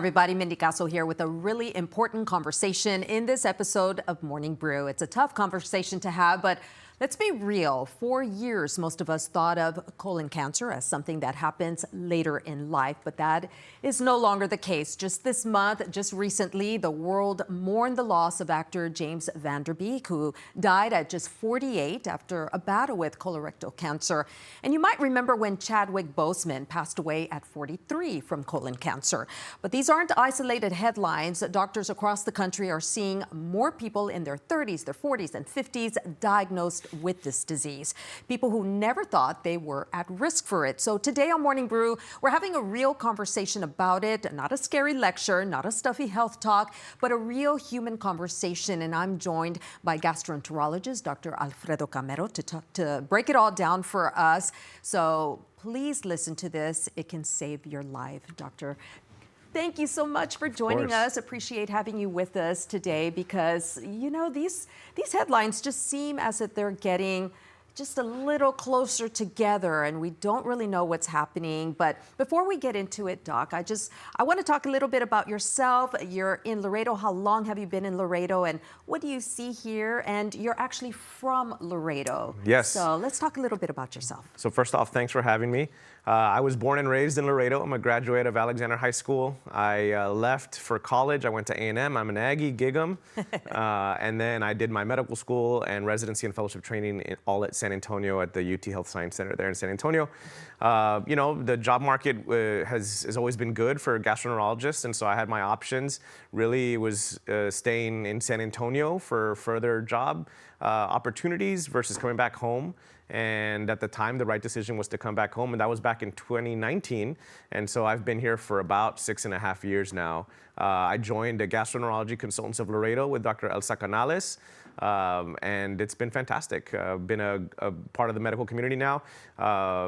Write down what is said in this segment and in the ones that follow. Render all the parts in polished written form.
everybody. Mindy Caso here with a really important conversation in this episode of Morning Brew. It's a tough conversation to have, but let's be real. For years, most of us thought of colon cancer as something that happens later in life, but that is no longer the case. Just this month, just recently, the world mourned the loss of actor James Van Der Beek, who died at just 48 after a battle with colorectal cancer. And you might remember when Chadwick Boseman passed away at 43 from colon cancer. But these aren't isolated headlines. Doctors across the country are seeing more people in their 30s, their 40s, and 50s diagnosed with this disease. People who never thought they were at risk for it. So today on Morning Brew, we're having a real conversation about it. Not a scary lecture, not a stuffy health talk, but a real human conversation. And I'm joined by gastroenterologist Dr. Alfredo Camero to break it all down for us. So please listen to this. It can save your life, Doctor. Thank you so much for joining us. Appreciate having you with us today because, you know, these headlines just seem as if they're getting just a little closer together and we don't really know what's happening. But before we get into it, Doc, I want to talk a little bit about yourself. You're in Laredo. How long have you been in Laredo and what do you see here? And you're actually from Laredo. Yes. So let's talk a little bit about yourself. So first off, thanks for having me. I was born and raised in Laredo. I'm a graduate of Alexander High School. I left for college. I went to A&M. I'm an Aggie, gig 'em. And then I did my medical school and residency and fellowship training all at San Antonio at the UT Health Science Center there in San Antonio. You know, the job market has always been good for gastroenterologists, and so I had my options. Really was staying in San Antonio for further job opportunities versus coming back home. And at the time, the right decision was to come back home, and that was back in 2019. And so I've been here for about 6.5 years now. I joined the Gastroenterology Consultants of Laredo with Dr. Elsa Canales, and it's been fantastic. Been a part of the medical community now.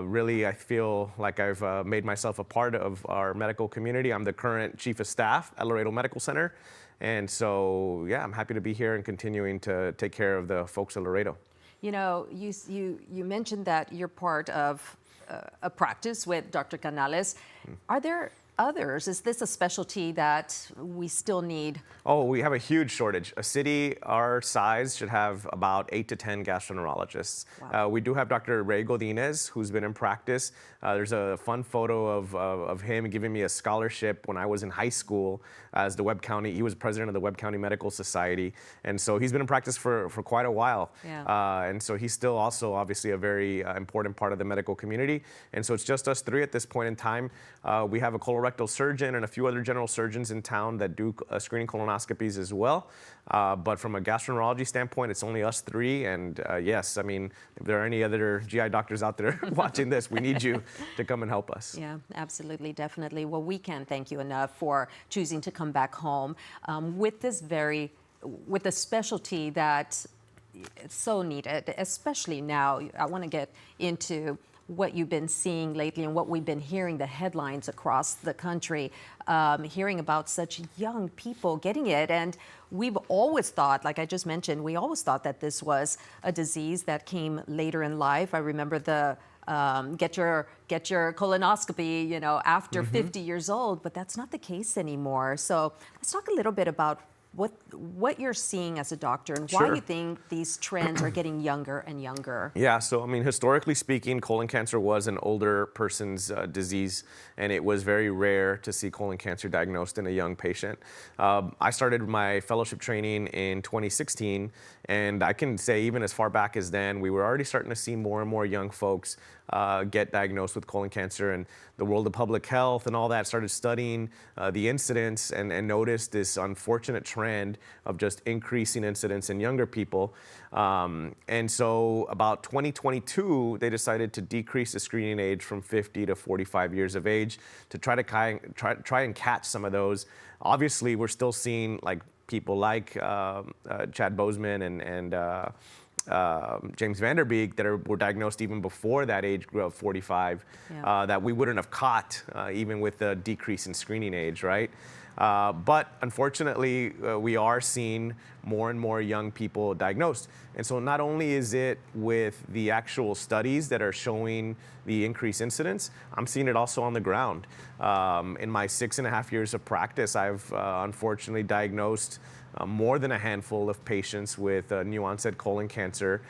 Really, I feel like I've made myself a part of our medical community. I'm the current Chief of Staff at Laredo Medical Center. And so, yeah, I'm happy to be here and continuing to take care of the folks at Laredo. You know, you mentioned that you're part of a practice with Dr. Canales. Are there others? Is this a specialty that we still need? Oh, we have a huge shortage. A city our size should have about 8 to 10 gastroenterologists. Wow. We do have Dr. Ray Godinez, who's been in practice. There's a fun photo of him giving me a scholarship when I was in high school as the Webb County. He was president of the Webb County Medical Society. And so he's been in practice for quite a while. Yeah. And so he's still also obviously a very important part of the medical community. And so it's just us three at this point in time. We have a colorectal surgeon and a few other general surgeons in town that do screening colonoscopies as well. But from a gastroenterology standpoint, it's only us three. And yes, I mean, if there are any other GI doctors out there watching this, we need you to come and help us. Yeah, absolutely, definitely. Well, we can't thank you enough for choosing to come back home with a specialty that it's so needed, especially now. I want to get into what you've been seeing lately and what we've been hearing, the headlines across the country, hearing about such young people getting it. And we've always thought, like I just mentioned, we always thought that this was a disease that came later in life. I remember the get your colonoscopy, you know, after 50 years old, but that's not the case anymore. So let's talk a little bit about what you're seeing as a doctor and why you think these trends are getting younger and younger. Yeah, so I mean, historically speaking, colon cancer was an older person's disease, and it was very rare to see colon cancer diagnosed in a young patient. I started my fellowship training in 2016, and I can say even as far back as then, we were already starting to see more and more young folks get diagnosed with colon cancer, and the world of public health and all that started studying the incidence and noticed this unfortunate trend of just increasing incidence in younger people. And so about 2022, they decided to decrease the screening age from 50 to 45 years of age to try and catch some of those. Obviously, we're still seeing like people like Chad Boseman and James Van Der Beek that were diagnosed even before that age group of 45, that we wouldn't have caught even with the decrease in screening age, right? But unfortunately, we are seeing more and more young people diagnosed. And so not only is it with the actual studies that are showing the increased incidence, I'm seeing it also on the ground. In my 6.5 years of practice, I've unfortunately diagnosed more than a handful of patients with new onset colon cancer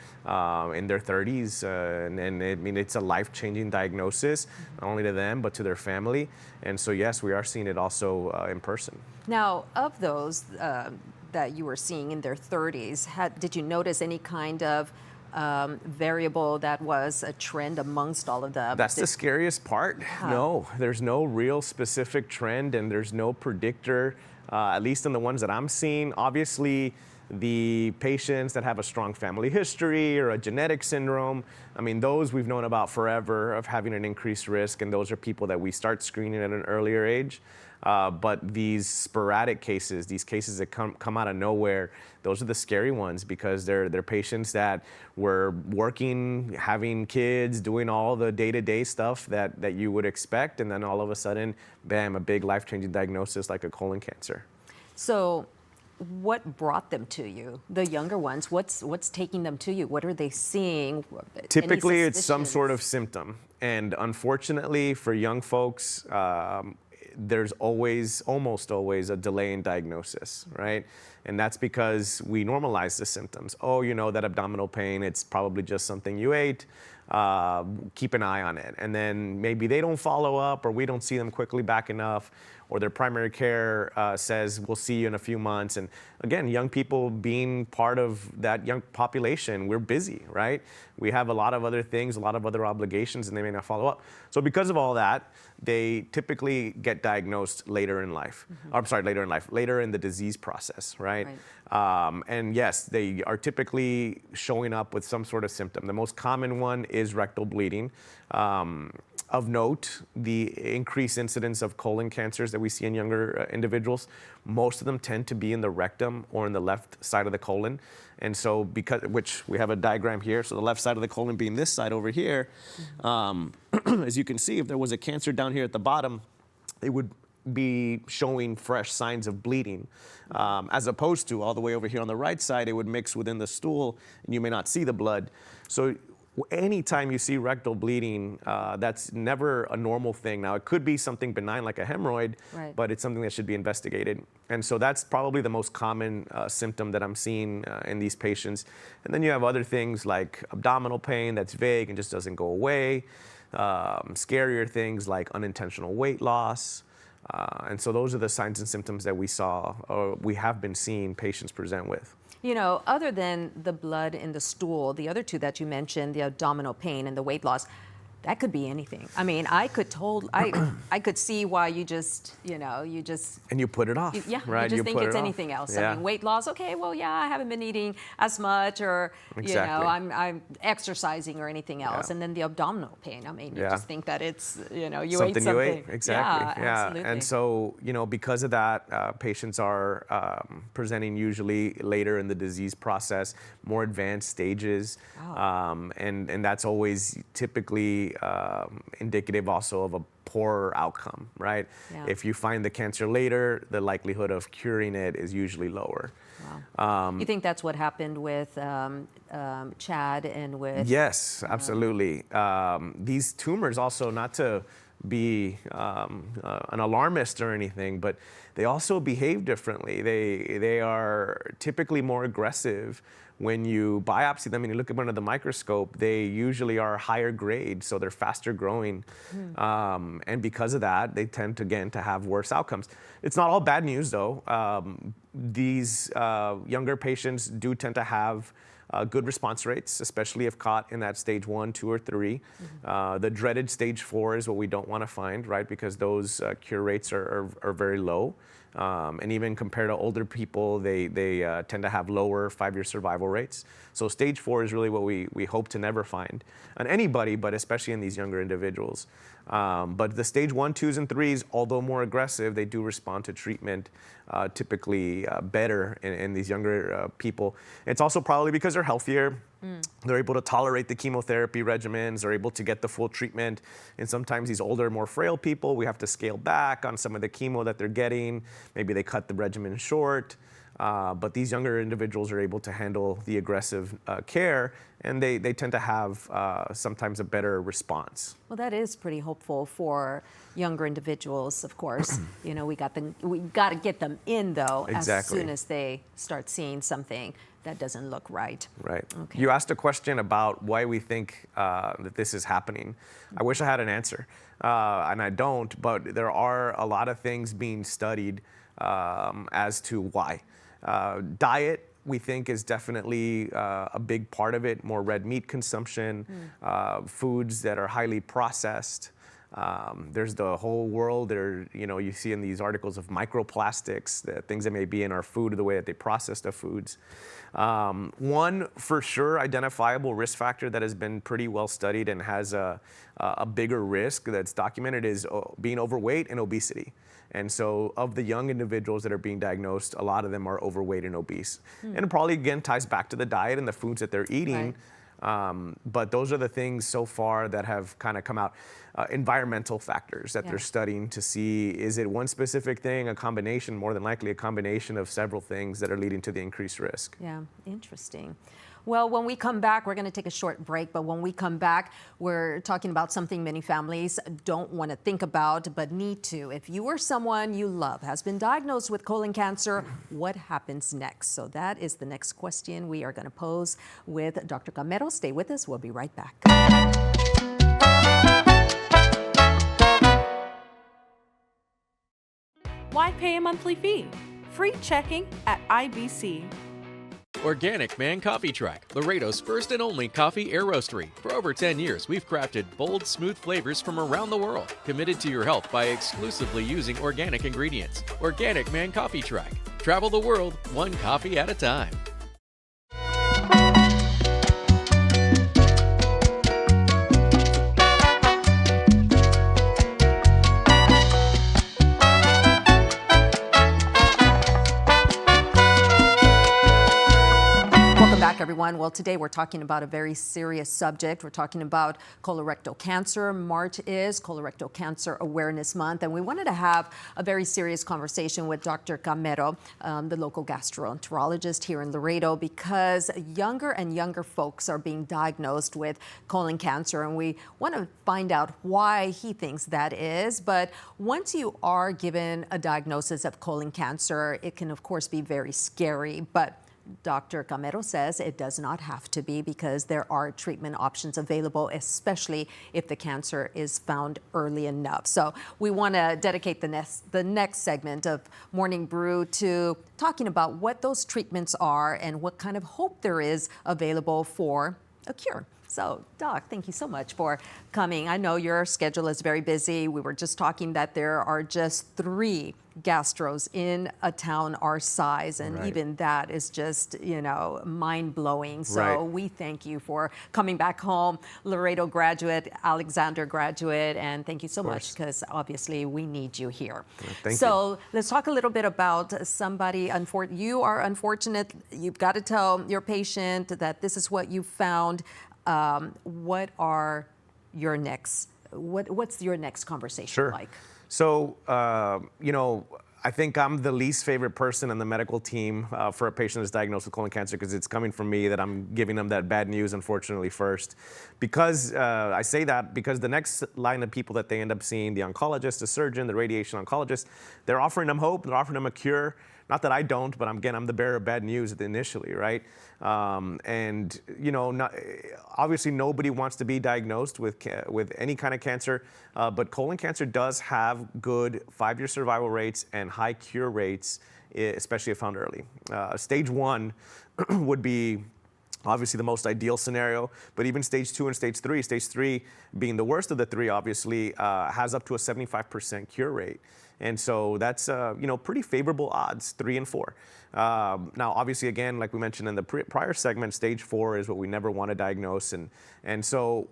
in their 30s. And I mean, it's a life-changing diagnosis, not only to them, but to their family. And so, yes, we are seeing it also in person. Now, of those that you were seeing in their 30s, did you notice any kind of variable that was a trend amongst all of them? That's the scariest part. No, there's no real specific trend, and there's no predictor, at least in the ones that I'm seeing. Obviously, the patients that have a strong family history or a genetic syndrome, I mean, those we've known about forever of having an increased risk, and those are people that we start screening at an earlier age. But these sporadic cases, these cases that come out of nowhere, those are the scary ones, because they're patients that were working, having kids, doing all the day-to-day stuff that you would expect, and then all of a sudden, bam, a big life-changing diagnosis like a colon cancer. So what brought them to you? The younger ones, what's taking them to you? What are they seeing? Typically, it's some sort of symptom. And unfortunately, for young folks, there's almost always a delay in diagnosis, right? And that's because we normalize the symptoms. Oh, you know, that abdominal pain, it's probably just something you ate. Keep an eye on it. And then maybe they don't follow up, or we don't see them quickly back enough, or their primary care says, we'll see you in a few months. And again, young people being part of that young population, we're busy, right? We have a lot of other things, a lot of other obligations, and they may not follow up. So because of all that, they typically get diagnosed later in life. I'm sorry, later in the disease process, right? And yes, they are typically showing up with some sort of symptom. The most common one is rectal bleeding. Of note, the increased incidence of colon cancers that we see in younger individuals, most of them tend to be in the rectum or in the left side of the colon. And so, which we have a diagram here, so the left side of the colon being this side over here, as you can see, if there was a cancer down here at the bottom, it would be showing fresh signs of bleeding, as opposed to all the way over here on the right side, it would mix within the stool and you may not see the blood. So anytime you see rectal bleeding, that's never a normal thing. Now, it could be something benign like a hemorrhoid, but it's something that should be investigated. And so that's probably the most common symptom that I'm seeing in these patients. And then you have other things like abdominal pain that's vague and just doesn't go away. Scarier things like unintentional weight loss. And so those are the signs and symptoms that we have been seeing patients present with. You know, other than the blood in the stool, the other two that you mentioned, the abdominal pain and the weight loss, that could be anything. I mean, I could see why you just. And you put it off. Right? You just think it's anything else. Yeah. I mean, weight loss, okay, well, yeah, I haven't been eating as much, or, I'm exercising or anything else. Yeah. And then the abdominal pain, I mean, you just think that it's, you ate something. You ate, exactly. Yeah, absolutely. And so, because of that, patients are presenting usually later in the disease process, more advanced stages. Wow. And that's always typically indicative also of a poorer outcome, right? Yeah. If you find the cancer later, the likelihood of curing it is usually lower. Wow. You think that's what happened with Chad and with... Yes, absolutely. These tumors also, not to be an alarmist or anything, but they also behave differently. They are typically more aggressive. When you biopsy them and you look at them under the microscope, they usually are higher grade, so they're faster growing. And because of that, they tend to, again, to have worse outcomes. It's not all bad news, though. These younger patients do tend to have good response rates, especially if caught in that stage 1, 2, or 3. The dreaded stage 4 is what we don't want to find, right? Because those cure rates are very low. And even compared to older people, they tend to have lower 5-year survival rates. So stage 4 is really what we hope to never find on anybody, but especially in these younger individuals. But the stage 1, 2s, and 3s, although more aggressive, they do respond to treatment typically better in these younger people. It's also probably because are healthier. They're able to tolerate the chemotherapy regimens, they're able to get the full treatment. And sometimes these older, more frail people, we have to scale back on some of the chemo that they're getting. Maybe they cut the regimen short. But these younger individuals are able to handle the aggressive care, and they tend to have sometimes a better response. Well, that is pretty hopeful for younger individuals, of course. You know, we got to get them in, though, Exactly. as soon as they start seeing something that doesn't look right. Right. Okay. You asked a question about why we think that this is happening. I wish I had an answer, and I don't, but there are a lot of things being studied as to why. Diet, we think, is definitely a big part of it. More red meat consumption, foods that are highly processed. There's the whole world there, you see in these articles of microplastics, the things that may be in our food, the way that they process the foods. One for sure identifiable risk factor that has been pretty well studied and has a bigger risk that's documented is being overweight and obesity. And so of the young individuals that are being diagnosed, a lot of them are overweight and obese. And it probably, again, ties back to the diet and the foods that they're eating. Right. But those are the things so far that have kind of come out. Environmental factors that they're studying to see, is it one specific thing, a combination, more than likely a combination of several things that are leading to the increased risk. Yeah, interesting. Well, when we come back, we're going to take a short break, but when we come back, we're talking about something many families don't want to think about, but need to. If you or someone you love has been diagnosed with colon cancer, what happens next? So that is the next question we are going to pose with Dr. Camero. Stay with us. We'll be right back. Why pay a monthly fee? Free checking at IBC. Organic Man Coffee Track, Laredo's first and only coffee air roastery. For over 10 years, we've crafted bold, smooth flavors from around the world, committed to your health by exclusively using organic ingredients. Organic Man Coffee Track. Travel the world, one coffee at a time. Everyone. Well, today we're talking about a very serious subject. We're talking about colorectal cancer. March is Colorectal Cancer Awareness Month, and we wanted to have a very serious conversation with Dr. Camero, the local gastroenterologist here in Laredo, because younger and younger folks are being diagnosed with colon cancer, and we want to find out why he thinks that is. But once you are given a diagnosis of colon cancer, it can, of course, be very scary, but Dr. Camero says it does not have to be, because there are treatment options available, especially if the cancer is found early enough. So we want to dedicate the next segment of Morning Brew to talking about what those treatments are and what kind of hope there is available for a cure. So, Doc, thank you so much for coming. I know your schedule is very busy. We were just talking that there are just 3 gastros in a town our size, and even that is just, mind-blowing. So we thank you for coming back home, Laredo graduate, Alexander graduate, and thank you so much, because obviously we need you here. Thank you. So let's talk a little bit about somebody. You are unfortunate. You've got to tell your patient that this is what you found. What are your next? What's your next conversation like? So, I think I'm the least favorite person in the medical team for a patient that's diagnosed with colon cancer, because it's coming from me that I'm giving them that bad news, unfortunately, first. Because I say that because the next line of people that they end up seeing, the oncologist, the surgeon, the radiation oncologist, they're offering them hope, they're offering them a cure. Not that I don't, but again, I'm the bearer of bad news initially, right? Obviously nobody wants to be diagnosed with any kind of cancer, but colon cancer does have good 5-year survival rates and high cure rates, especially if found early. Stage 1 would be obviously the most ideal scenario, but even stage 2 and stage 3 being the worst of the 3, obviously, has up to a 75% cure rate. And so that's, pretty favorable odds, 3 and 4. Now, obviously, again, like we mentioned in the prior segment, stage 4 is what we never want to diagnose. And so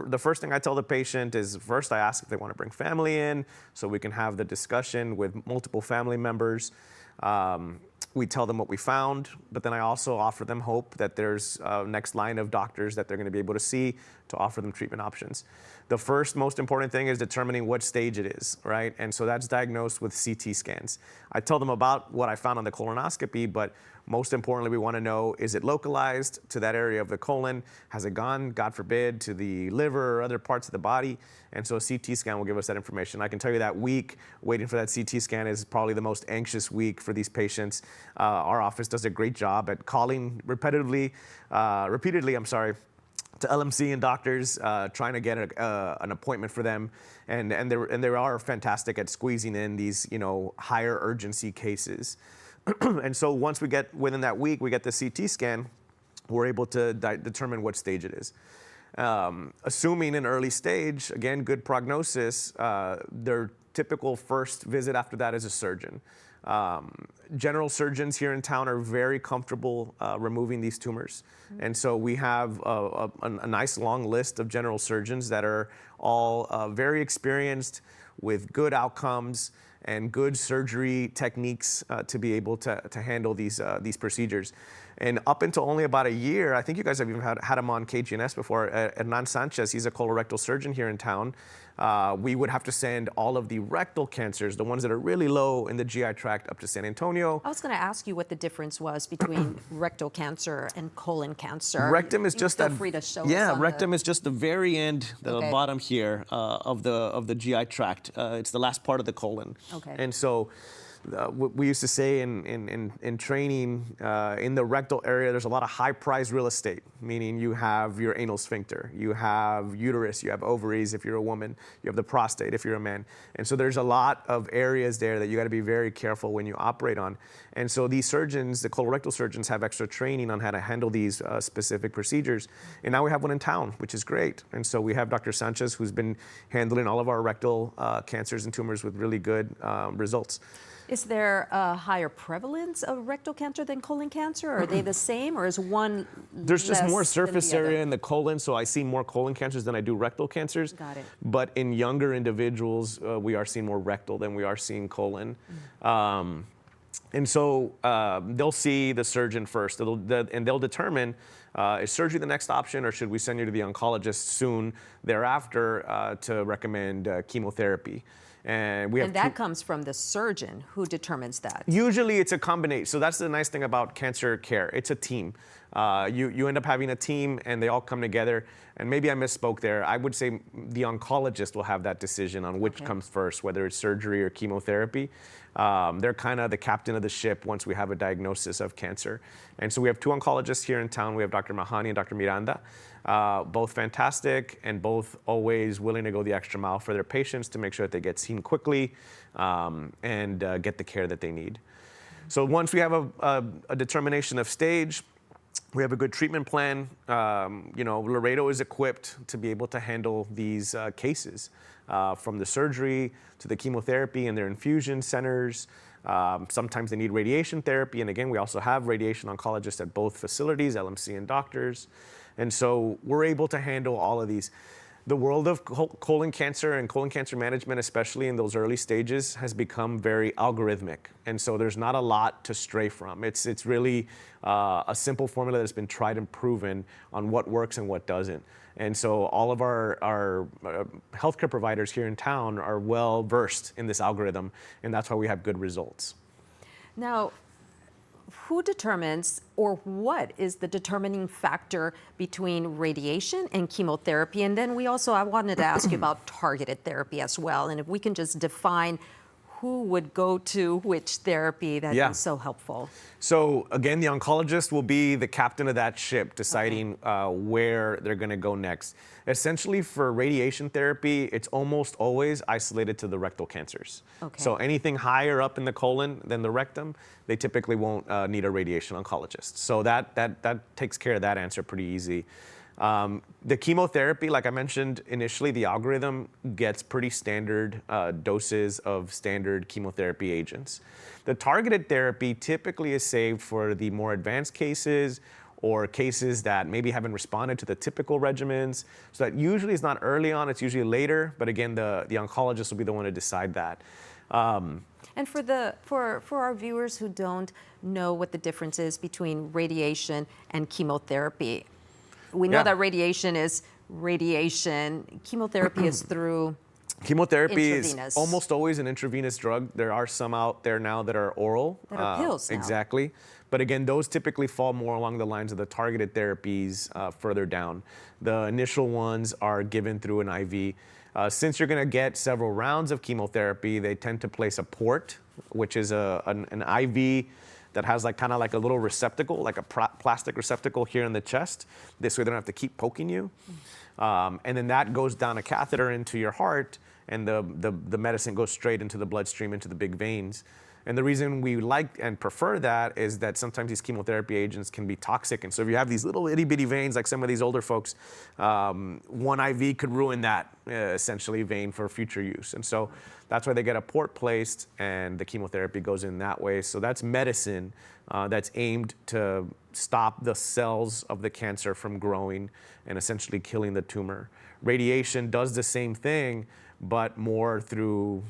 the first thing I tell the patient is, first I ask if they want to bring family in so we can have the discussion with multiple family members. we tell them what we found, but then I also offer them hope that there's a next line of doctors that they're going to be able to see to offer them treatment options. The first most important thing is determining what stage it is, right? And so that's diagnosed with CT scans. I tell them about what I found on the colonoscopy, but most importantly, we want to know, is it localized to that area of the colon? Has it gone, God forbid, to the liver or other parts of the body? And so a CT scan will give us that information. I can tell you that week waiting for that CT scan is probably the most anxious week for these patients. Our office does a great job at calling repeatedly, to LMC and doctors, trying to get an appointment for them, and they are fantastic at squeezing in these higher urgency cases. And so once we get within that week, we get the CT scan, we're able to determine what stage it is. Assuming an early stage, again, good prognosis, their typical first visit after that is a surgeon. General surgeons here in town are very comfortable removing these tumors. And so we have a nice long list of general surgeons that are all very experienced with good outcomes and good surgery techniques to be able to handle these procedures. And up until only about a year, I think you guys have even had him on KGNS before, Hernan Sanchez, he's a colorectal surgeon here in town. We would have to send all of the rectal cancers, the ones that are really low in the GI tract, up to San Antonio. I was going to ask you what the difference was between rectal cancer and colon cancer. Rectum is just feel that. free to show Yeah, us on rectum is just the very end, the Okay. bottom here of the GI tract. It's the last part of the colon. Okay. And so we used to say in training, in the rectal area, there's a lot of high-priced real estate, meaning you have your anal sphincter, you have uterus, you have ovaries if you're a woman, you have the prostate if you're a man. And so there's a lot of areas there that you got to be very careful when you operate on. And so these surgeons, the colorectal surgeons, have extra training on how to handle these specific procedures. And now we have one in town, which is great. And so we have Dr. Sanchez, who's been handling all of our rectal cancers and tumors with really good results. Is there a higher prevalence of rectal cancer than colon cancer? Are they the same, or is one There's just less more than surface the other? area in the colon, so I see more colon cancers than I do rectal cancers. Got it. But in younger individuals, we are seeing more rectal than we are seeing colon. And so they'll see the surgeon first, and they'll determine, is surgery the next option, or should we send you to the oncologist soon thereafter to recommend chemotherapy? And we have that comes from the surgeon who determines that. Usually it's a combination. So that's the nice thing about cancer care. It's a team. You end up having a team and they all come together. And maybe I misspoke there. I would say the oncologist will have that decision on which comes first, whether it's surgery or chemotherapy. They're kind of the captain of the ship once we have a diagnosis of cancer. And so we have two oncologists here in town. We have Dr. Mahani and Dr. Miranda. Both fantastic and both always willing to go the extra mile for their patients to make sure that they get seen quickly and get the care that they need. So once we have a determination of stage, we have a good treatment plan. Laredo is equipped to be able to handle these cases, from the surgery to the chemotherapy and their infusion centers. Sometimes they need radiation therapy. And again, we also have radiation oncologists at both facilities, LMC and doctors. And so we're able to handle all of these. The world of colon cancer and colon cancer management, especially in those early stages, has become very algorithmic. And so there's not a lot to stray from. It's really a simple formula that's been tried and proven on what works and what doesn't. And so all of our healthcare providers here in town are well versed in this algorithm, and that's why we have good results. Now, who determines, or what is the determining factor between radiation and chemotherapy? And then I wanted to ask you about targeted therapy as well. And if we can just define who would go to which therapy, that'd be so helpful. So again, the oncologist will be the captain of that ship, deciding where they're going to go next. Essentially, for radiation therapy, it's almost always isolated to the rectal cancers. Okay. So anything higher up in the colon than the rectum, they typically won't need a radiation oncologist. So that takes care of that answer pretty easy. The chemotherapy, like I mentioned initially, the algorithm gets pretty standard doses of standard chemotherapy agents. The targeted therapy typically is saved for the more advanced cases or cases that maybe haven't responded to the typical regimens. So that usually is not early on, it's usually later, but again, the oncologist will be the one to decide that. And for our viewers who don't know what the difference is between radiation and chemotherapy, we know that radiation is radiation. Chemotherapy is through Chemotherapy is intravenous. almost always an intravenous drug. There are some out there now that are oral. That are pills now. Exactly. But again, those typically fall more along the lines of the targeted therapies further down. The initial ones are given through an IV. Since you're going to get several rounds of chemotherapy, they tend to place a port, which is an IV that has kind of like a little receptacle, like a plastic receptacle here in the chest. This way they don't have to keep poking you. And then that goes down a catheter into your heart, and the medicine goes straight into the bloodstream, into the big veins. And the reason we like and prefer that is that sometimes these chemotherapy agents can be toxic. And so if you have these little itty bitty veins, like some of these older folks, one IV could ruin that essentially vein for future use. And so that's why they get a port placed and the chemotherapy goes in that way. So that's medicine that's aimed to stop the cells of the cancer from growing and essentially killing the tumor. Radiation does the same thing, but more through,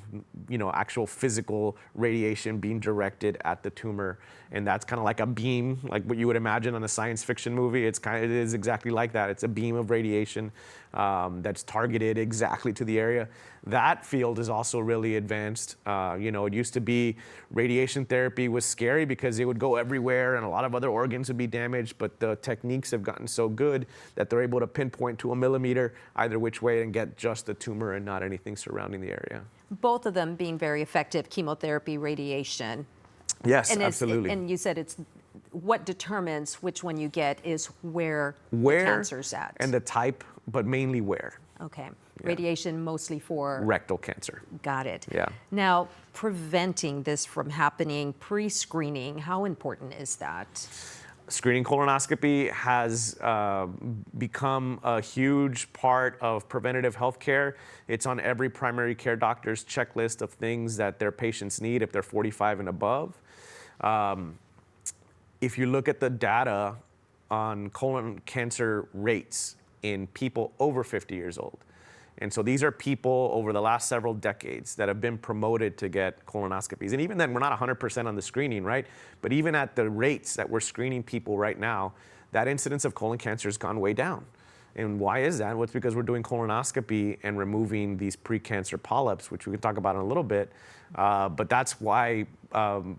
actual physical radiation being directed at the tumor. And that's kind of like a beam, like what you would imagine on a science fiction movie. It is exactly like that. It's a beam of radiation that's targeted exactly to the area. That field is also really advanced. It used to be radiation therapy was scary because it would go everywhere and a lot of other organs would be damaged, but the techniques have gotten so good that they're able to pinpoint to a millimeter either which way and get just the tumor and not anything surrounding the area. Both of them being very effective, chemotherapy, radiation. Yes, And absolutely. and you said it's what determines which one you get is where the cancer's at. And the type, but mainly where. Okay. Radiation mostly for Rectal cancer. Got it. Yeah. Now, preventing this from happening, pre-screening, how important is that? Screening colonoscopy has become a huge part of preventative health care. It's on every primary care doctor's checklist of things that their patients need if they're 45 and above. If you look at the data on colon cancer rates in people over 50 years old, and so these are people over the last several decades that have been promoted to get colonoscopies. And even then, we're not 100% on the screening, right? But even at the rates that we're screening people right now, that incidence of colon cancer has gone way down. And why is that? Well, it's because we're doing colonoscopy and removing these precancer polyps, which we can talk about in a little bit. But that's why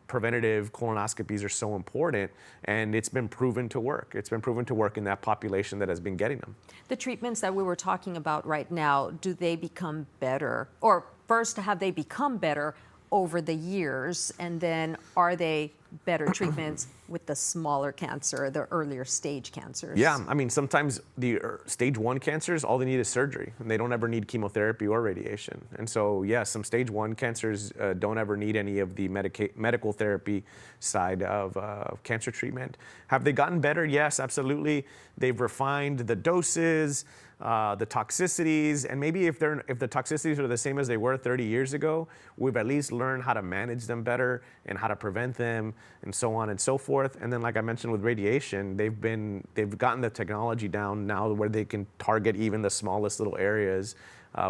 preventative colonoscopies are so important, and it's been proven to work. It's been proven to work in that population that has been getting them. The treatments that we were talking about right now, do they become better? Or first, have they become better over the years? And then are they better treatments with the smaller cancer, the earlier stage cancers? Yeah, I mean, sometimes the stage 1 cancers, all they need is surgery, and they don't ever need chemotherapy or radiation. And so, yes, some stage 1 cancers don't ever need any of the medical therapy side of cancer treatment. Have they gotten better? Yes, absolutely. They've refined the doses, the toxicities, and maybe if the toxicities are the same as they were 30 years ago, we've at least learned how to manage them better and how to prevent them, and so on and so forth. And then, like I mentioned with radiation, they've gotten the technology down now where they can target even the smallest little areas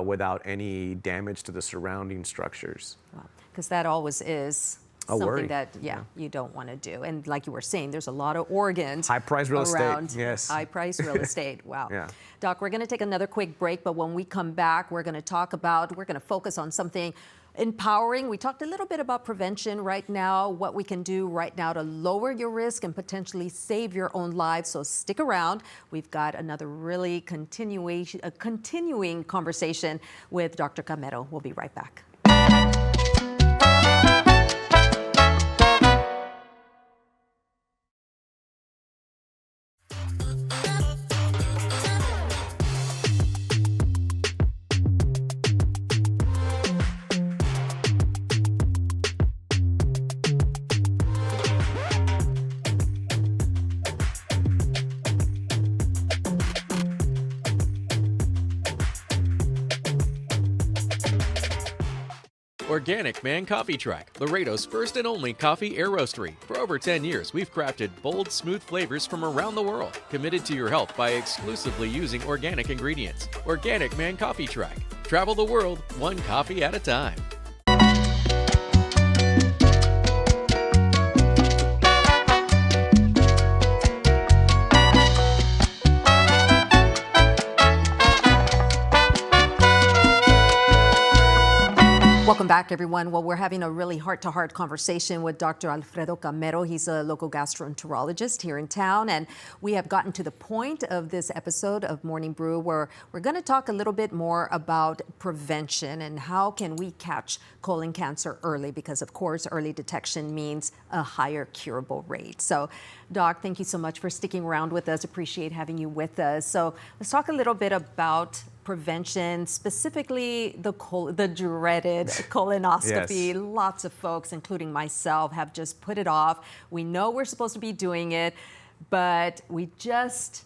without any damage to the surrounding structures. Wow. Because that always is something worry. that, you don't want to do. And like you were saying, there's a lot of organs. High-priced real around estate, yes. High-priced real estate, wow. Yeah. Doc, we're going to take another quick break, but when we come back, we're going to focus on something empowering. We talked a little bit about prevention right now, what we can do right now to lower your risk and potentially save your own life. So stick around. We've got another really continuing conversation with Dr. Camero. We'll be right back. Organic Man Coffee Track, Laredo's first and only coffee air roastery. For over 10 years, we've crafted bold, smooth flavors from around the world, committed to your health by exclusively using organic ingredients. Organic Man Coffee Track. Travel the world, one coffee at a time. Welcome back, everyone. Well, we're having a really heart-to-heart conversation with Dr. Alfredo Camero. He's a local gastroenterologist here in town, and we have gotten to the point of this episode of Morning Brew where we're going to talk a little bit more about prevention and how can we catch colon cancer early, because, of course, early detection means a higher curable rate. So, Doc, thank you so much for sticking around with us. Appreciate having you with us. So let's talk a little bit about prevention, specifically the dreaded colonoscopy. Yes. Lots of folks, including myself, have just put it off. We know we're supposed to be doing it, but we just,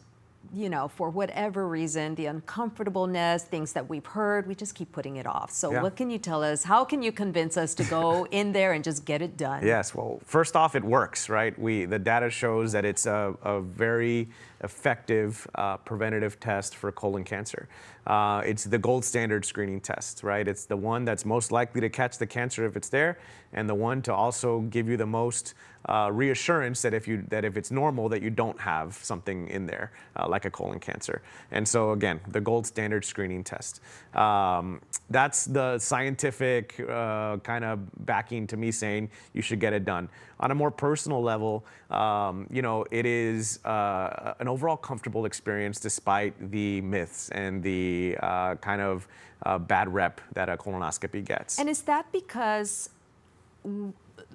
for whatever reason, the uncomfortableness, things that we've heard, we just keep putting it off. So what can you tell us? How can you convince us to go in there and just get it done? Yes, well, first off, it works, right? The data shows that it's a very effective preventative test for colon cancer. It's the gold standard screening test, right? It's the one that's most likely to catch the cancer if it's there, and the one to also give you the most reassurance that if it's normal, that you don't have something in there like a colon cancer. And so again, the gold standard screening test. That's the scientific kind of backing to me saying you should get it done. On a more personal level, it is an overall comfortable experience despite the myths and the kind of bad rep that a colonoscopy gets. And is that because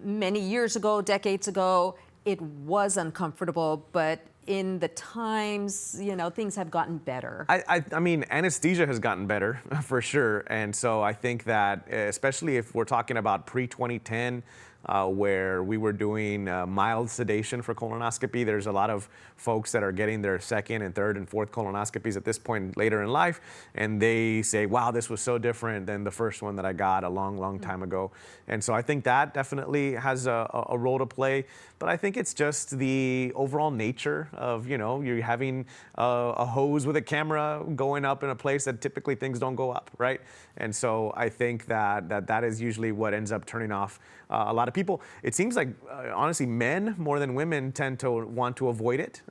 many years ago, decades ago, it was uncomfortable, but in the times, things have gotten better? I mean, anesthesia has gotten better for sure. And so I think that, especially if we're talking about pre-2010, where we were doing mild sedation for colonoscopy. There's a lot of folks that are getting their second and third and fourth colonoscopies at this point later in life, and they say, wow, this was so different than the first one that I got a long time ago. And so I think that definitely has a role to play. But I think it's just the overall nature of, you're having a hose with a camera going up in a place that typically things don't go up, right? And so I think that is usually what ends up turning off a lot of people. It seems like, honestly, men more than women tend to want to avoid it,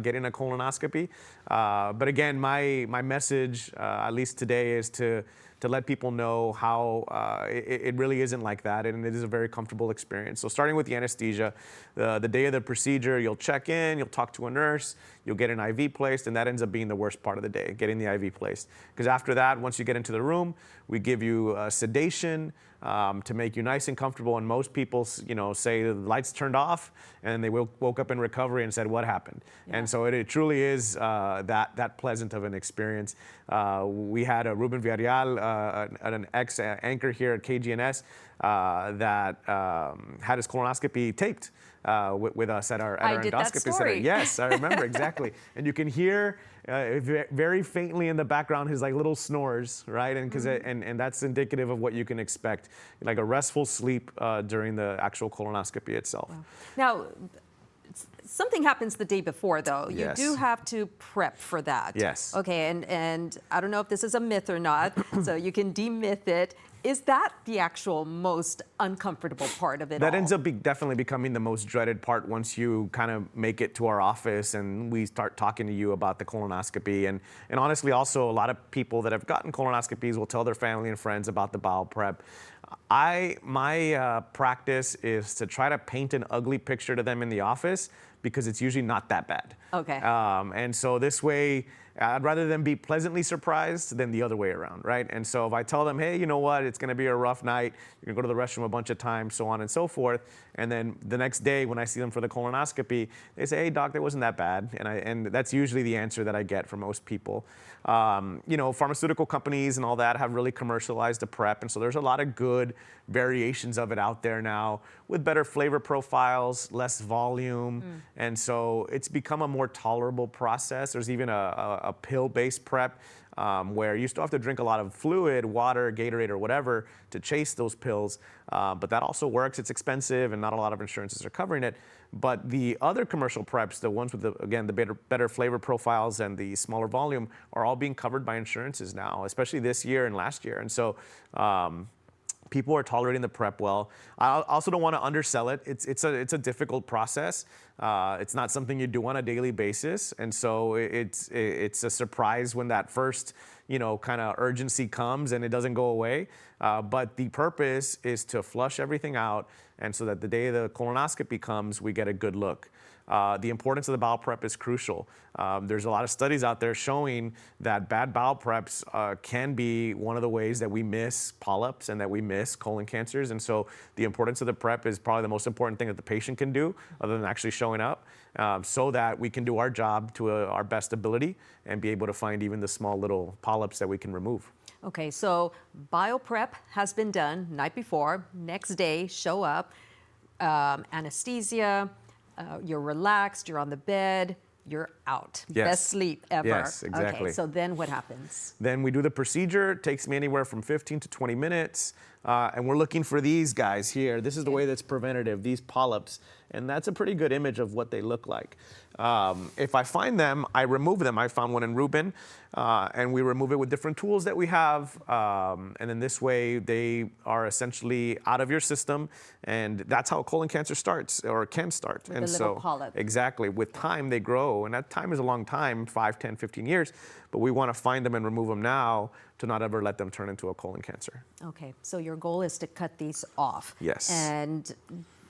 getting a colonoscopy. But again, my message, at least today, is to let people know how it really isn't like that, and it is a very comfortable experience. So starting with the anesthesia, the day of the procedure, you'll check in, you'll talk to a nurse, you'll get an IV placed, and that ends up being the worst part of the day, getting the IV placed. Because after that, once you get into the room, we give you sedation to make you nice and comfortable. And most people, say the lights turned off, and they woke up in recovery and said, "What happened?" Yeah. And so it truly is that pleasant of an experience. We had a Ruben Villarreal, an ex-anchor here at KGNS, that had his colonoscopy taped with us at our endoscopy center. Yes, I remember exactly. And you can hear very faintly in the background his little snores, right? And and that's indicative of what you can expect, like a restful sleep during the actual colonoscopy itself. Wow. Now, something happens the day before, though. Yes. You do have to prep for that. Yes. Okay, and I don't know if this is a myth or not, so you can demyth it. Is that the actual most uncomfortable part of it all? That ends up definitely becoming the most dreaded part once you kind of make it to our office and we start talking to you about the colonoscopy. And honestly, also, a lot of people that have gotten colonoscopies will tell their family and friends about the bowel prep. My practice is to try to paint an ugly picture to them in the office, because it's usually not that bad. Okay. And so this way, I'd rather them be pleasantly surprised than the other way around, right? And so if I tell them, hey, you know what, it's gonna be a rough night, you're gonna go to the restroom a bunch of times, so on and so forth, and then the next day when I see them for the colonoscopy, they say, hey, doc, that wasn't that bad, and that's usually the answer that I get from most people. Pharmaceutical companies and all that have really commercialized the prep, and so there's a lot of good variations of it out there now with better flavor profiles, less volume, and so it's become a more tolerable process. There's even a pill-based prep where you still have to drink a lot of fluid, water, Gatorade, or whatever to chase those pills, but that also works. It's expensive, and not a lot of insurances are covering it. But the other commercial preps, the ones with the better flavor profiles and the smaller volume, are all being covered by insurances now, especially this year and last year. And so People are tolerating the prep well. I also don't want to undersell it. It's a difficult process. It's not something you do on a daily basis, and so it's a surprise when that first kind of urgency comes and it doesn't go away. But the purpose is to flush everything out, and so that the day the colonoscopy comes, we get a good look. The importance of the bowel prep is crucial. There's a lot of studies out there showing that bad bowel preps can be one of the ways that we miss polyps and that we miss colon cancers. And so the importance of the prep is probably the most important thing that the patient can do other than actually showing up, so that we can do our job to our best ability and be able to find even the small little polyps that we can remove. Okay, so bowel prep has been done night before, next day, show up, anesthesia, you're relaxed, you're on the bed, you're out. Yes. Best sleep ever. Yes, exactly. Okay, so then what happens? Then we do the procedure. It takes me anywhere from 15 to 20 minutes. And we're looking for these guys here. This is the way that's preventative, these polyps. And that's a pretty good image of what they look like. If I find them, I remove them. I found one in Reuben, and we remove it with different tools that we have. And then this way, they are essentially out of your system. And that's how colon cancer starts, or can start. With and the little polyp. Exactly. With time, they grow. And that time is a long time, 5, 10, 15 years. But we want to find them and remove them now to not ever let them turn into a colon cancer. Okay, so your goal is to cut these off. Yes. And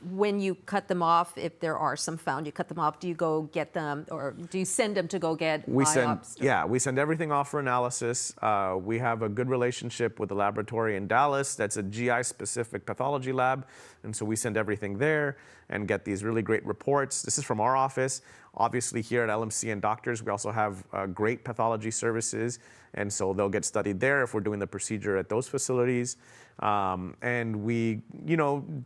when you cut them off, if there are some found, you cut them off, do you go get them, or do you send them to go get biopsied? We send everything off for analysis. We have a good relationship with the laboratory in Dallas. That's a GI-specific pathology lab, and so we send everything there and get these really great reports. This is from our office. Obviously, here at LMC and Doctors, we also have great pathology services, and so they'll get studied there if we're doing the procedure at those facilities. And we,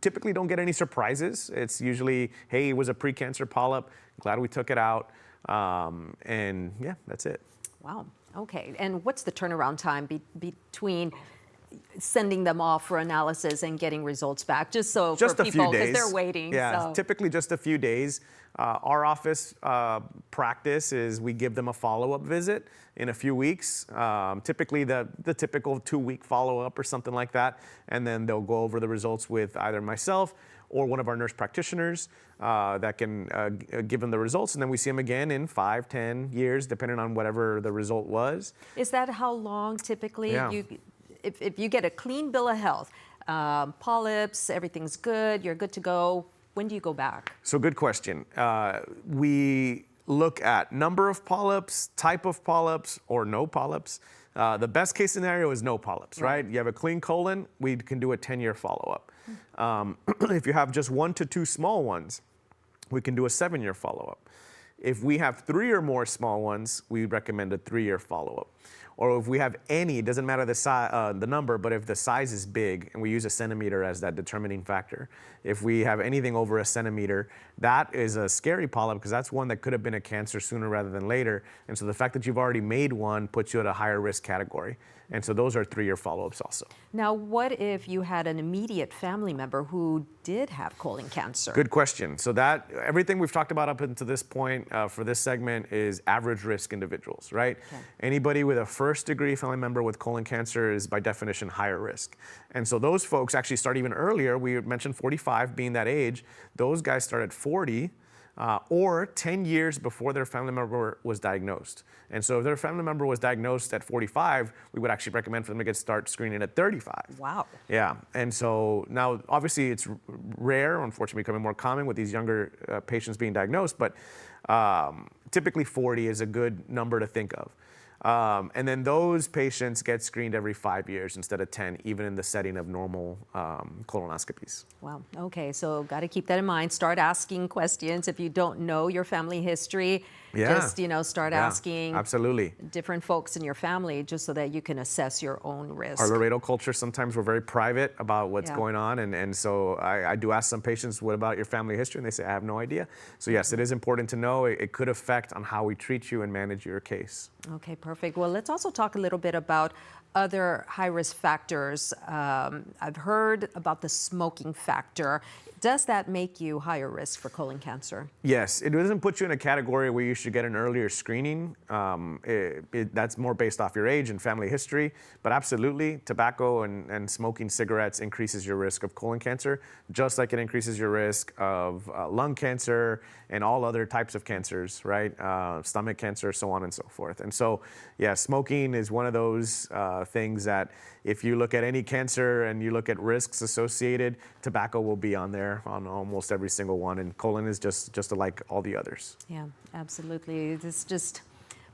typically don't get any surprises. It's usually, hey, it was a precancer polyp. Glad we took it out. And yeah, that's it. Wow. Okay. And what's the turnaround time between sending them off for analysis and getting results back? Just so Just for a people, few because days. they're waiting. Yeah, so. typically just a few days. Our office practice is we give them a follow-up visit in a few weeks, typically the typical 2-week follow-up or something like that, and then they'll go over the results with either myself or one of our nurse practitioners that can give them the results, and then we see them again in 5, 10 years, depending on whatever the result was. Is that how long typically Yeah. if you get a clean bill of health, polyps, everything's good, you're good to go, when do you go back? So good question. We look at number of polyps, type of polyps, or no polyps. The best case scenario is no polyps, right? You have a clean colon, we can do a 10-year follow-up. If you have just 1 to 2 small ones, we can do a 7-year follow-up. If we have 3 or more small ones, we recommend a 3-year follow-up. Or if we have any, it doesn't matter the number, but if the size is big, and we use a centimeter as that determining factor, if we have anything over a centimeter, that is a scary polyp because that's one that could have been a cancer sooner rather than later. And so the fact that you've already made one puts you at a higher risk category. And so those are 3-year follow-ups also. Now, what if you had an immediate family member who did have colon cancer? Good question. So that everything we've talked about up until this point for this segment is average risk individuals, right? Okay. Anybody with a 1st-degree family member with colon cancer is by definition higher risk. And so those folks actually start even earlier. We mentioned 45 being that age. Those guys start at 40. Or 10 years before their family member was diagnosed. And so if their family member was diagnosed at 45, we would actually recommend for them to start screening at 35. Wow. Yeah, and so now obviously it's rare, unfortunately becoming more common with these younger patients being diagnosed, but typically 40 is a good number to think of. And then those patients get screened every 5 years instead of 10, even in the setting of normal colonoscopies. Wow. Okay. So got to keep that in mind. Start asking questions if you don't know your family history. Yeah. Just, start asking Absolutely. different folks in your family just so that you can assess your own risk. Our Laredo culture, sometimes we're very private about what's Yeah. going on. And so I do ask some patients, what about your family history? And they say, I have no idea. So yes, it is important to know. It could affect on how we treat you and manage your case. Okay, perfect. Well, let's also talk a little bit about other high-risk factors. I've heard about the smoking factor. Does that make you higher risk for colon cancer? Yes, it doesn't put you in a category where you should should get an earlier screening. That's more based off your age and family history. But absolutely, tobacco and smoking cigarettes increases your risk of colon cancer, just like it increases your risk of lung cancer and all other types of cancers, right? Stomach cancer, so on and so forth. And so, yeah, smoking is one of those things that if you look at any cancer and you look at risks associated, tobacco will be on there on almost every single one, and colon is just like all the others. Yeah, absolutely. It's just,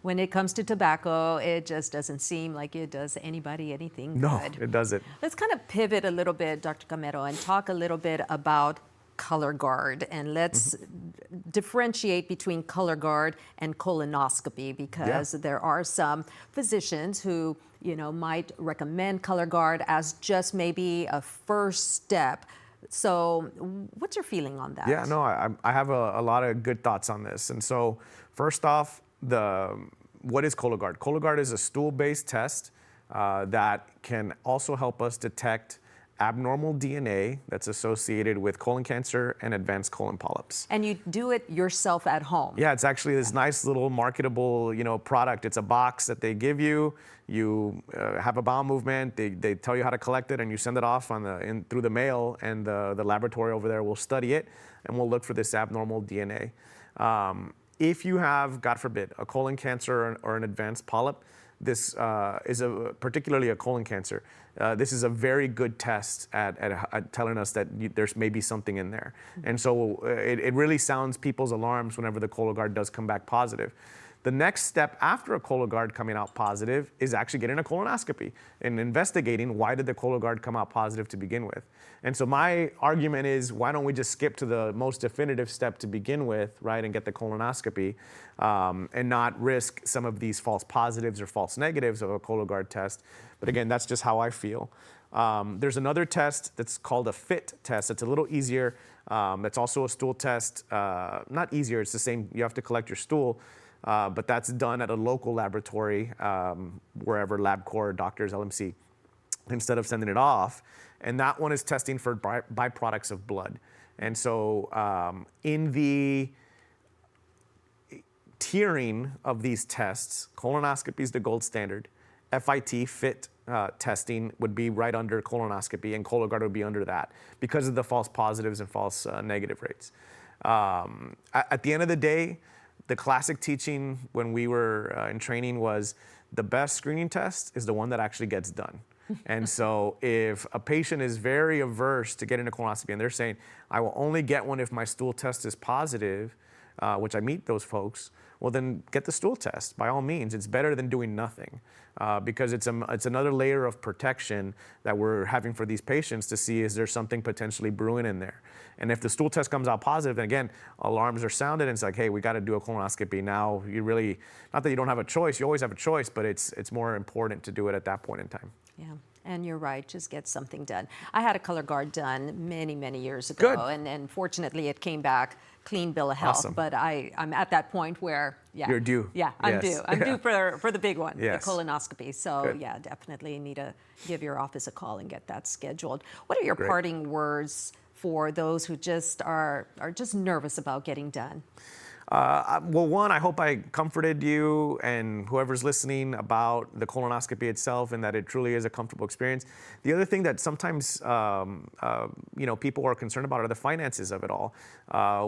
when it comes to tobacco, it just doesn't seem like it does anybody anything No, good. it doesn't. Let's kind of pivot a little bit, Dr. Camero, and talk a little bit about color guard, and let's differentiate between color guard and colonoscopy, because there are some physicians who, you know, might recommend color guard as just maybe a first step. So what's your feeling on that? Yeah, no, I have a lot of good thoughts on this. And so first off, what is Cologuard? Cologuard is a stool-based test that can also help us detect abnormal DNA that's associated with colon cancer and advanced colon polyps. And you do it yourself at home? Yeah, it's actually this nice little marketable, product. It's a box that they give you. You have a bowel movement. They tell you how to collect it, and you send it off through the mail, and the laboratory over there will study it, and we'll look for this abnormal DNA. If you have, God forbid, a colon cancer or an advanced polyp, this is particularly a colon cancer. This is a very good test at telling us that there's maybe something in there. And so it really sounds people's alarms whenever the Cologuard does come back positive. The next step after a Cologuard coming out positive is actually getting a colonoscopy and investigating why did the Cologuard come out positive to begin with. And so my argument is, why don't we just skip to the most definitive step to begin with, right, and get the colonoscopy and not risk some of these false positives or false negatives of a Cologuard test. But again, that's just how I feel. There's another test that's called a FIT test. It's a little easier. That's also a stool test. Not easier, it's the same. You have to collect your stool. But that's done at a local laboratory, wherever LabCorp, doctors, LMC, instead of sending it off. And that one is testing for byproducts of blood. And so in the tiering of these tests, colonoscopy is the gold standard. FIT testing would be right under colonoscopy, and Cologuard would be under that because of the false positives and false negative rates. At the end of the day, the classic teaching when we were in training was the best screening test is the one that actually gets done. And so if a patient is very averse to getting a colonoscopy and they're saying, I will only get one if my stool test is positive, which I meet those folks, well then get the stool test by all means. It's better than doing nothing because it's another layer of protection that we're having for these patients to see is there something potentially brewing in there. And if the stool test comes out positive, then again, alarms are sounded and it's like, hey, we got to do a colonoscopy now. You really, not that you don't have a choice, you always have a choice, but it's more important to do it at that point in time. Yeah, and you're right, just get something done. I had a color guard done many, many years ago. Good. And fortunately it came back clean bill of health. Awesome. But I'm at that point where, yeah. You're due. Yeah, I'm Yes. due. I'm due for the big one, Yes. the colonoscopy. So Good. yeah, definitely need to give your office a call and get that scheduled. What are your Great. parting words for those who just are just nervous about getting done? Well, one, I hope I comforted you and whoever's listening about the colonoscopy itself and that it truly is a comfortable experience. The other thing that sometimes people are concerned about are the finances of it all.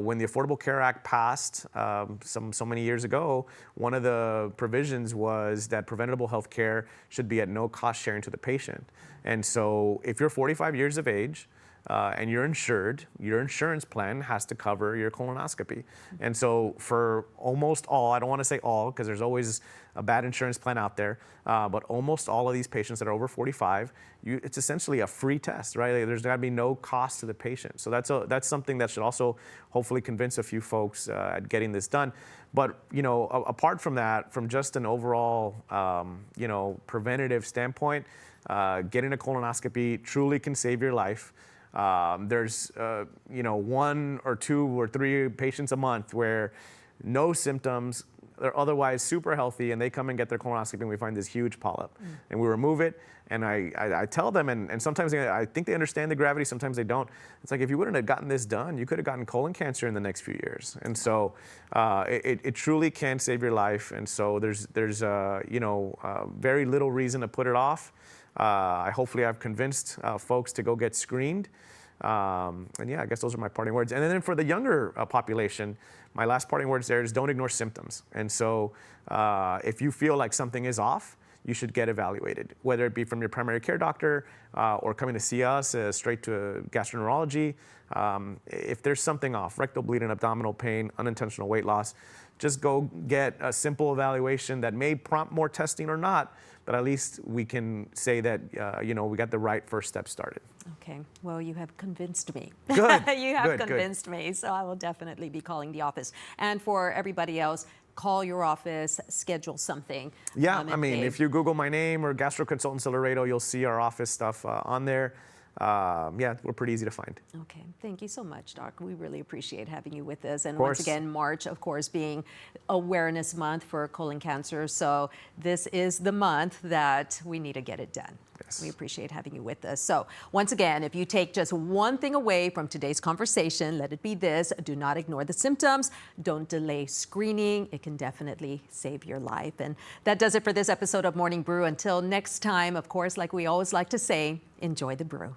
When the Affordable Care Act passed so many years ago, one of the provisions was that preventable health care should be at no cost sharing to the patient. And so if you're 45 years of age, and you're insured, your insurance plan has to cover your colonoscopy. And so for almost all, I don't want to say all because there's always a bad insurance plan out there, but almost all of these patients that are over 45, it's essentially a free test, right? There's got to be no cost to the patient. So that's something that should also hopefully convince a few folks at getting this done. But apart from that, from just an overall preventative standpoint, getting a colonoscopy truly can save your life. There's, 1 or 2 or 3 patients a month where no symptoms, they're otherwise super healthy, and they come and get their colonoscopy, and we find this huge polyp. And we remove it, and I tell them, and sometimes I think they understand the gravity, sometimes they don't. It's like, if you wouldn't have gotten this done, you could have gotten colon cancer in the next few years. And so it truly can save your life. And so there's very little reason to put it off. Hopefully I've convinced folks to go get screened. And yeah, I guess those are my parting words. And then for the younger population, my last parting words there is don't ignore symptoms. And so if you feel like something is off, you should get evaluated, whether it be from your primary care doctor or coming to see us straight to gastroenterology. If there's something off, rectal bleeding, abdominal pain, unintentional weight loss, just go get a simple evaluation that may prompt more testing or not, but at least we can say that we got the right first step started. Okay, well, you have convinced me. Good. You have Good. convinced me, so I will definitely be calling the office. And for everybody else, call your office, schedule something. Yeah, if you Google my name or Gastro Consultants of Laredo, you'll see our office stuff on there. Yeah, we're pretty easy to find. Okay, thank you so much, Doc. We really appreciate having you with us. And once again, March, of course, being Awareness Month for colon cancer. So this is the month that we need to get it done. Yes. We appreciate having you with us. So once again, if you take just one thing away from today's conversation, let it be this: do not ignore the symptoms. Don't delay screening. It can definitely save your life. And that does it for this episode of Morning Brew. Until next time, of course, like we always like to say, enjoy the brew.